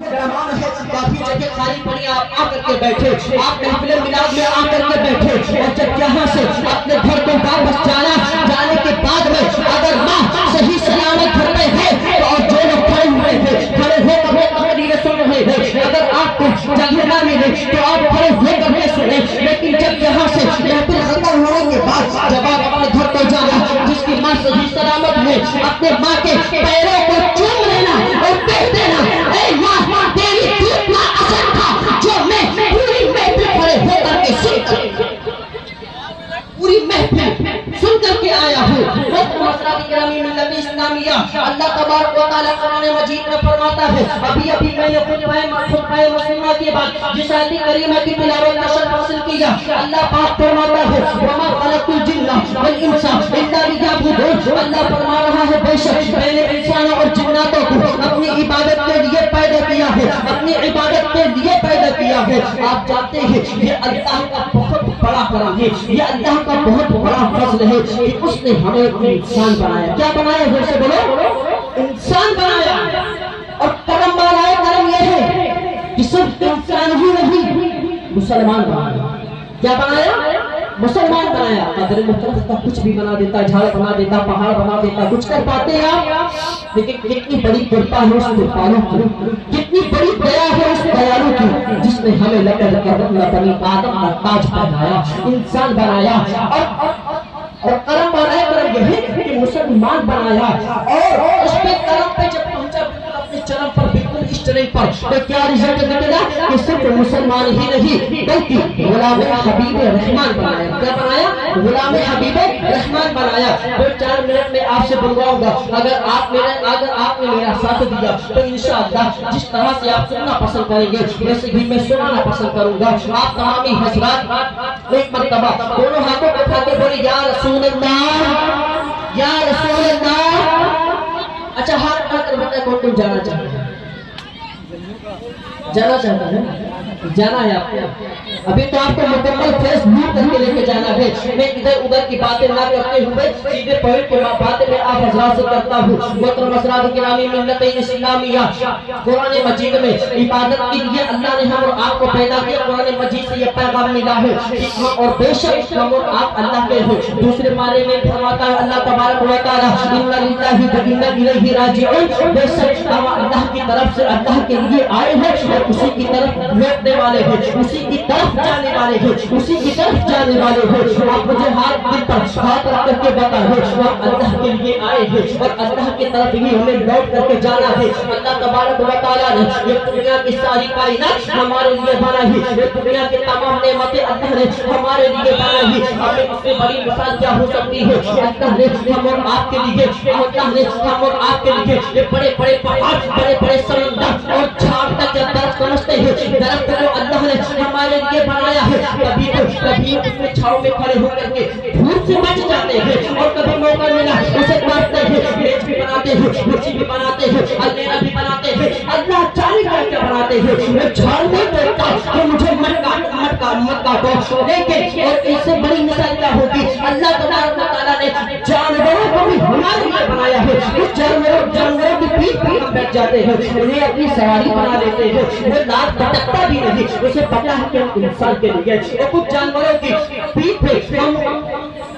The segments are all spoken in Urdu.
کافی جگہ خالی پڑی آپ آ کر کے بیٹھے، آپ محفل میلاد میں آ کر کے بیٹھے، اور جب یہاں سے اپنے گھر کو واپس جانے کے بعد میں اگر ماں صحیح سلامت گھر پہ ہے تو اور جو لوگ کھڑے ہوئے تھے کھڑے ہو کر تقریر سن رہے ہیں، اگر آپ کو جگہ نہ ملے تو آپ کھڑے ہو کر کے سنیں، لیکن جب یہاں سے محفل ختم ہونے کے بعد جب آپ اپنے گھر کو جانا، جس کی ماں صحیح سلامت ہے، اپنے ماں کے پیروں کو چوم لینا اور کہہ دینا، اے ماں تیری اتنا اثر تھا جو میں پوری محفل کھڑے ہو کر کے پوری محفل سن کر کے آیا ہوں۔ حضرات گرامی ملت اسلامیہ، اللہ تبارک و تعالیٰ قرآن مجید میں فرماتا ہے، ابھی میں نے خطبہ مسلمہ کے بعد جس آیت کریمہ کی تلاوت کا شرف حاصل کیا، اللہ پاک فرماتا ہے وَمَا خَلَقْتُ الْجِنَّ وَالْإِنسَ إِلَّا لِيَعْبُدُونِ، اللہ فرما رہا ہے بے شک میں نے انسانوں اور جناتوں کو اپنی عبادت کے لیے پیدا کیا ہے، اپنی عبادت کے لیے پیدا کیا ہے۔ آپ جانتے ہیں یہ اللہ کا بہت بڑا کرم ہے، یہ اللہ کا بہت بڑا فضل ہے کہ اس نے ہمیں انسان بنایا۔ کیا بنایا ہے؟ سے بولو، انسان بنایا۔ اور کرم بنایا، کرم یہ ہے کہ صرف انسان ہی نہیں، مسلمان بنایا۔ کیا بنایا؟ مسلمان بنایا۔ قدر محترم کا کچھ بھی بنا دیتا، جھاڑ بنا دیتا، پہاڑ بنا دیتا، کچھ کر پاتے ہیں آپ، لیکن کتنی بڑی کرپا ہے اس کرپالو کی، کتنی بڑی دیا ہے اس دیالو کی، جس نے ہمیں لقد کرمنا بنی آدم کا تاج پہنایا، انسان بنایا۔ اور کرم بنایا، کرم یہ ہے کہ مسلمان بنایا۔ اور اس پہ کرم پہ جب پہنچا اپنے چرم پر بالکل اس طرح پر تو کیا رزلٹ نکلا کہ صرف مسلمان ہی نہیں بلکہ غلام حبیب رحمان بنایا۔ کیا بنایا؟ غلام حبیب رحمان بنایا۔ 2-4 منٹ میں آپ سے بلواؤں گا، اگر آپ نے میرا ساتھ دیا تو انشاءاللہ جس طرح سے آپ سننا پسند کریں گے ویسے بھی میں سنانا پسند کروں گا۔ آپ تمامی حضرات ایک مرتبہ دونوں ہاتھوں کو اٹھا کے بولے یا رسول اللہ، یا رسول اللہ۔ اچھا ہاتھ اٹھا کر بتائے کون جانا چاہتا ہے؟ جانا چاہتا ہے؟ جانا ہے آپ کو؟ ابھی تو آپ کو مکمل فیس دور کر کے لے کے جانا ہے۔ میں ادھر ادھر کی باتیں نہ کرتے ہوئے سیدھے پوائنٹ کی باتیں میں آپ حضرات سے کرتا ہوں۔ محترم حضرات گرامی ملت اسلامیہ، قرآن مجید میں عبادت کے لیے اللہ نے ہم اور آپ کو پیدا کیا۔ قرآن مجید سے یہ پیغام ملا ہے اور بے شک ہم اور آپ اللہ کے ہیں۔ دوسرے معنی میں فرماتا ہے اللہ تبارک و تعالیٰ اِنَّ لِلَّهِ وَإِنَّ إِلَيْهِ راجعون، بے شک ہم اللہ کی طرف سے اللہ کے لیے آئے ہیں اور اسی کی طرف لوٹنے والے ہیں، اسی کی طرف جانے والے ہیں، اسی کی طرف جانے والے ہیں۔ آپ مجھے ہاتھ دل پر ہاتھ رکھ کر کے بتائیں ہم اللہ کے لیے آئے ہیں اور اللہ کی طرف ہی ہمیں لوٹ کر کے جانا ہے۔ اللہ تبارک و تعالیٰ نے یہ دنیا کی ساری کائنات ہمارے لیے بنائی، یہ دنیا کی تمام نعمتیں اللہ نے ہمارے لیے بنائی۔ ہمیں اس سے بڑی مثال کیا ہو سکتی ہے؟ اللہ نے ہم اور آپ کے لیے، اللہ نے ہم اور آپ کے لیے یہ بڑے بڑے پہاڑ، بڑے بڑے سمندر اور جھاڑ تک یا درخت سمجھتے ہیں، درخت کو اللہ نے ہمارے لیے بنایا ہے۔ کبھی اس میں چھاؤں میں کھڑے ہو کر کے دھوپ سے بچ جاتے ہیں اور کبھی موقع ملا اسے کاٹتے ہیں، میز بھی بناتے ہیں، کرسی بھی بناتے ہیں، المیرا بھی بناتے ہیں۔ اللہ چاہے کیا بناتے ہیں، میں جھاڑ نہیں دیتا کہ مجھے مت کاٹو، لیکن اور اس سے بڑی مثال کیا ہوگی؟ اللہ تبارک و تعالیٰ نے جانوروں کو بھی ہمارے لیے بنایا ہے۔ اس جانوروں کی پیٹھ پر ہم بیٹھ جاتے ہیں، انہیں اپنی سواری بنا لیتے ہیں، وہ لات بھٹکتا بھی نہیں، اسے پتا ہے کہ ہم انسان کے لیے۔ اور کچھ جانوروں کی پیٹھ پہ ہم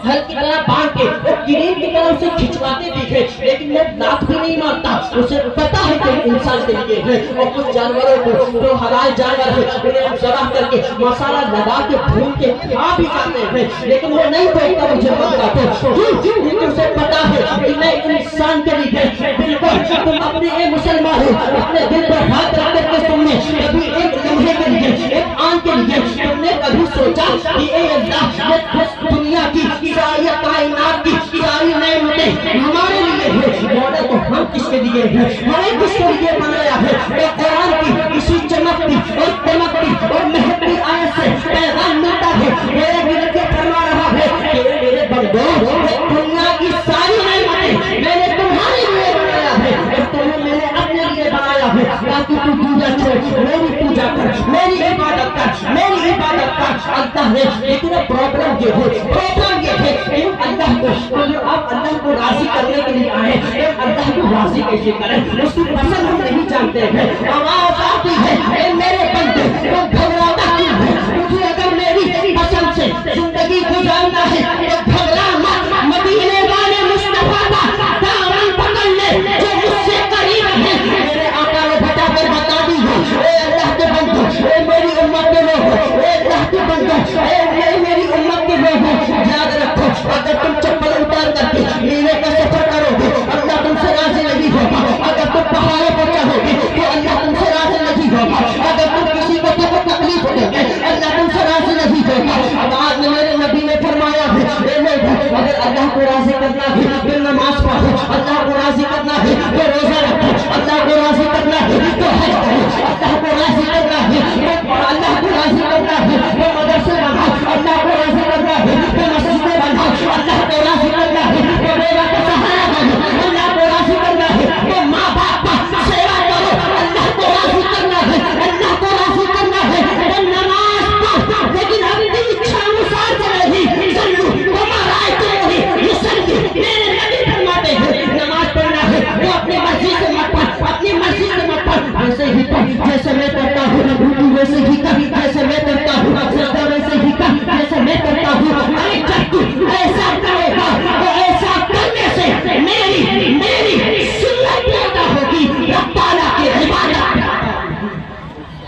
ہل کی طرح باندھ کے وہ گرین کی طرح اسے کھچواتے بھی ہیں، لیکن وہ لات بھی نہیں مارتا، اسے پتا ہے کہ انسان کے لیے ہے۔ اور کچھ جانوروں کو جو حلال جانور ہے انہیں ہم ذبح کر کے مسالہ لگا کے بھون کے کھا بھی جاتے ہیں، لیکن وہ نہیں کہتا مجھے مت کاٹو، کیونکہ اسے پتا ہے کہ میں انسان کے لیے۔ بالکل تم اپنے اے مسلمان ہو اپنے دل پر ہاتھ رکھ کر کے تم نے کبھی ایک لمحے کے لیے، ایک آن کے لیے تم نے کبھی سوچا کہ اے اللہ یہ دنیا کی ساری کائنات کی ساری نعمتیں ہمارے لیے ہیں، ماڈل تو ہم کس کے لیے ہیں، ہمیں کس کے لیے بنایا ہے؟ تو قرآن کی اسی چمکتی اور دمکتی اور مہکتی آیت سے پیغام ملتا ہے، میرے دل کے فرما رہا ہے کہ میرے بندو دنیا کی ساری نعمتیں میں نے تمہارے لیے بنایا ہے اور تمہیں میں نے اپنے لیے بنایا ہے تاکہ تو پوجا چھوڑ، میری پوجا کر، میری عبادت کر، میری عبادت کر۔ اللہ نے لیکن پرابلم یہ ہے کہ اللہ کو جو آپ اللہ کو راضی کرنے کے لیے آئے، اللہ کو راضی کیسے کریں، اس کی پسند ہم نہیں جانتے ہیں۔